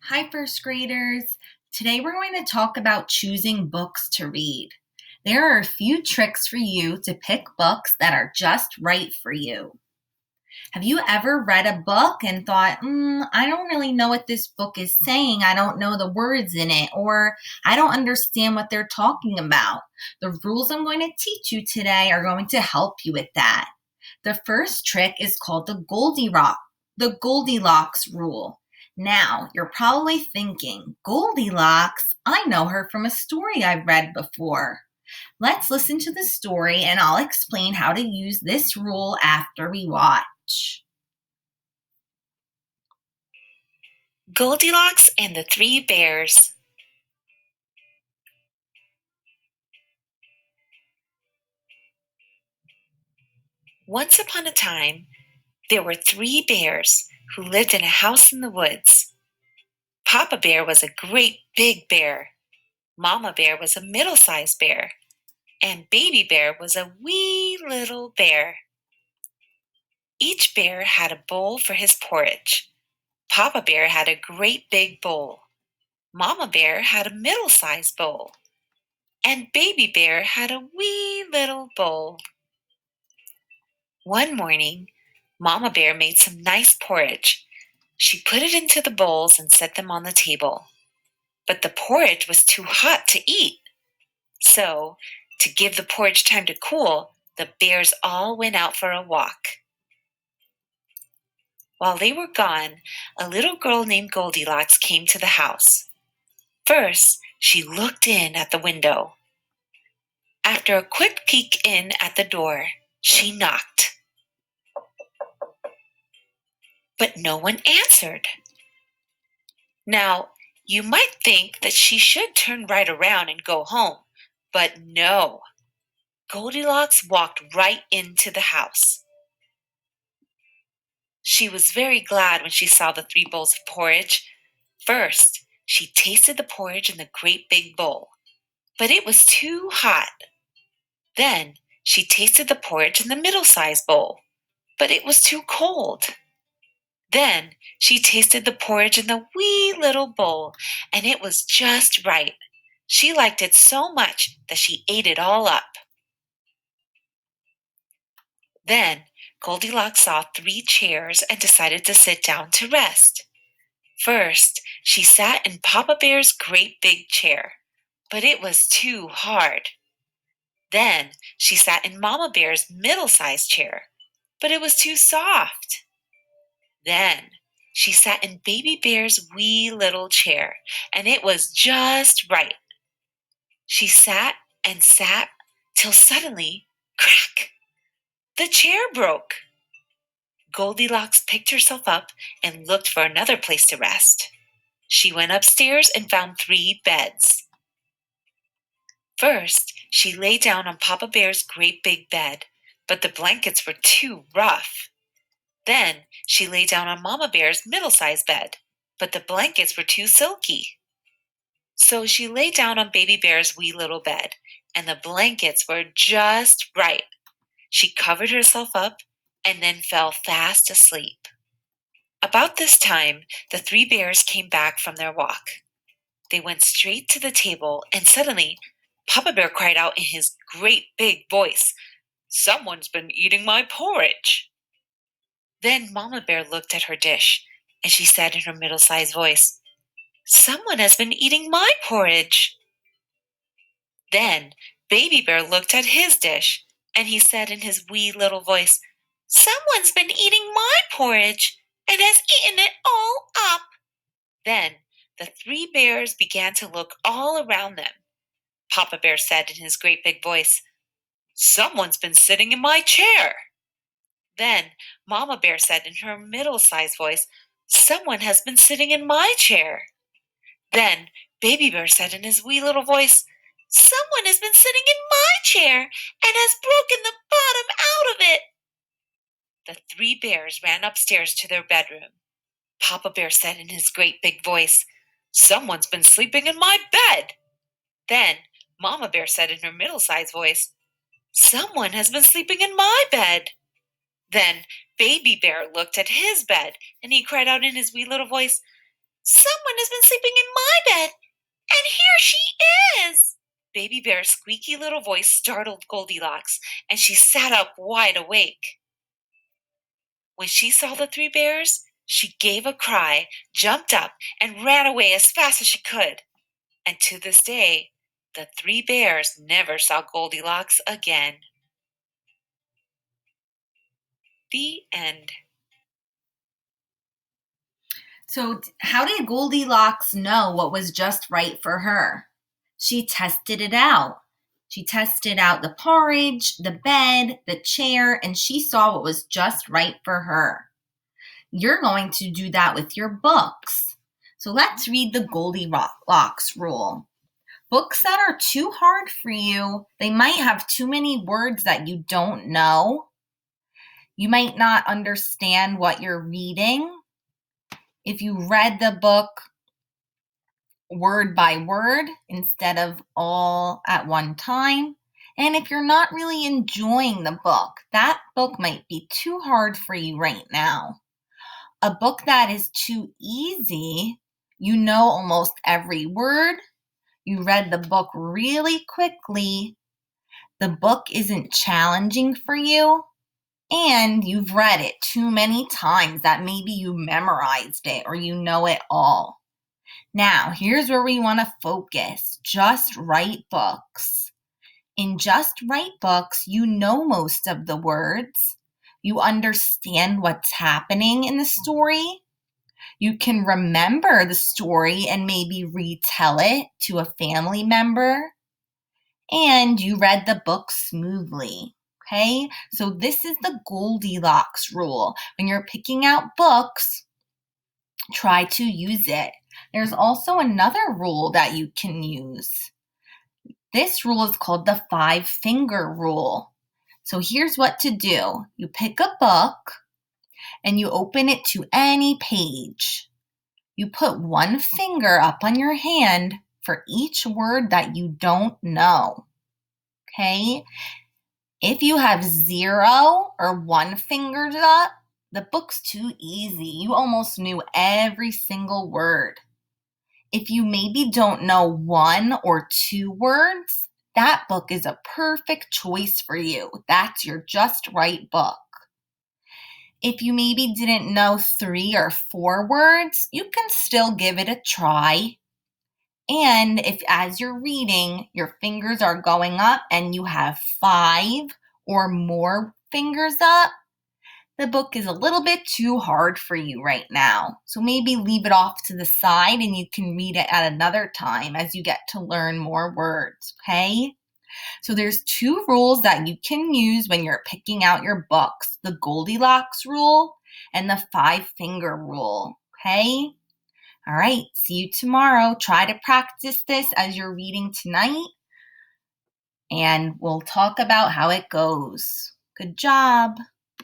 Hi, first graders. Today we're going to talk about choosing books to read. There are a few tricks for you to pick books that are just right for you. Have you ever read a book and thought, I don't really know what this book is saying. I don't know the words in it, or I don't understand what they're talking about? The rules I'm going to teach you today are going to help you with that. The first trick is called the Goldilocks rule. Now, you're probably thinking, Goldilocks? I know her from a story I've read before. Let's listen to the story and I'll explain how to use this rule after we watch. Goldilocks and the Three Bears. Once upon a time, there were three bears who lived in a house in the woods. Papa Bear was a great big bear. Mama Bear was a middle-sized bear. And Baby Bear was a wee little bear. Each bear had a bowl for his porridge. Papa Bear had a great big bowl. Mama Bear had a middle-sized bowl. And Baby Bear had a wee little bowl. One morning, Mama Bear made some nice porridge. She put it into the bowls and set them on the table. But the porridge was too hot to eat. So, to give the porridge time to cool, the bears all went out for a walk. While they were gone, a little girl named Goldilocks came to the house. First, she looked in at the window. After a quick peek in at the door, she knocked. But no one answered. Now, you might think that she should turn right around and go home, but no. Goldilocks walked right into the house. She was very glad when she saw the three bowls of porridge. First, she tasted the porridge in the great big bowl, but it was too hot. Then, she tasted the porridge in the middle-sized bowl, but it was too cold. Then, she tasted the porridge in the wee little bowl, and it was just right. She liked it so much that she ate it all up. Then Goldilocks saw three chairs and decided to sit down to rest. First, she sat in Papa Bear's great big chair, but it was too hard. Then she sat in Mama Bear's middle-sized chair, but it was too soft. Then she sat in Baby Bear's wee little chair, and it was just right. She sat and sat till suddenly, crack! The chair broke. Goldilocks picked herself up and looked for another place to rest. She went upstairs and found three beds. First, she lay down on Papa Bear's great big bed, but the blankets were too rough. Then she lay down on Mama Bear's middle-sized bed, but the blankets were too silky. So she lay down on Baby Bear's wee little bed, and the blankets were just right. She covered herself up and then fell fast asleep. About this time, the three bears came back from their walk. They went straight to the table, and suddenly, Papa Bear cried out in his great big voice, "Someone's been eating my porridge!" Then Mama Bear looked at her dish, and she said in her middle-sized voice, "Someone has been eating my porridge!" Then Baby Bear looked at his dish, and he said in his wee little voice, "Someone's been eating my porridge and has eaten it all up." Then the three bears began to look all around them. Papa Bear said in his great big voice, "Someone's been sitting in my chair." Then Mama Bear said in her middle-sized voice, "Someone has been sitting in my chair." Then Baby Bear said in his wee little voice, "Someone has been sitting in my chair and has broken the bottom out of it." The three bears ran upstairs to their bedroom. Papa Bear said in his great big voice, "Someone's been sleeping in my bed." Then Mama Bear said in her middle-sized voice, "Someone has been sleeping in my bed." Then Baby Bear looked at his bed and he cried out in his wee little voice, Someone has been sleeping in my bed, and here she is! Baby Bear's squeaky little voice startled Goldilocks, and she sat up wide awake. When she saw the three bears, she gave a cry, jumped up, and ran away as fast as she could. And to this day, the three bears never saw Goldilocks again. The end. So, how did Goldilocks know what was just right for her? She tested it out. She tested out the porridge, the bed, the chair, and she saw what was just right for her. You're going to do that with your books. So let's read the Goldilocks rule. Books that are too hard for you, they might have too many words that you don't know. You might not understand what you're reading. If you read the book word by word instead of all at one time, and if you're not really enjoying the book, that book might be too hard for you right now. A book that is too easy, you know almost every word, you read the book really quickly, the book isn't challenging for you, and you've read it too many times that maybe you memorized it or you know it all. Now, here's where we want to focus. Just Right books. In Just Right books, you know most of the words. You understand what's happening in the story. You can remember the story and maybe retell it to a family member. And you read the book smoothly. Okay, so this is the Goldilocks rule. When you're picking out books, try to use it. There's also another rule that you can use. This rule is called the 5-finger rule. So here's what to do. You pick a book and you open it to any page. You put one finger up on your hand for each word that you don't know. Okay? If you have 0 or 1 fingers up, the book's too easy. You almost knew every single word. If you maybe don't know 1 or 2 words, that book is a perfect choice for you. That's your Just Right book. If you maybe didn't know 3 or 4 words, you can still give it a try. And if as you're reading, your fingers are going up and you have 5 or more fingers up, the book is a little bit too hard for you right now. So maybe leave it off to the side and you can read it at another time as you get to learn more words, okay? So there's 2 rules that you can use when you're picking out your books, the Goldilocks rule and the 5-finger rule, okay? All right, see you tomorrow. Try to practice this as you're reading tonight, and we'll talk about how it goes. Good job.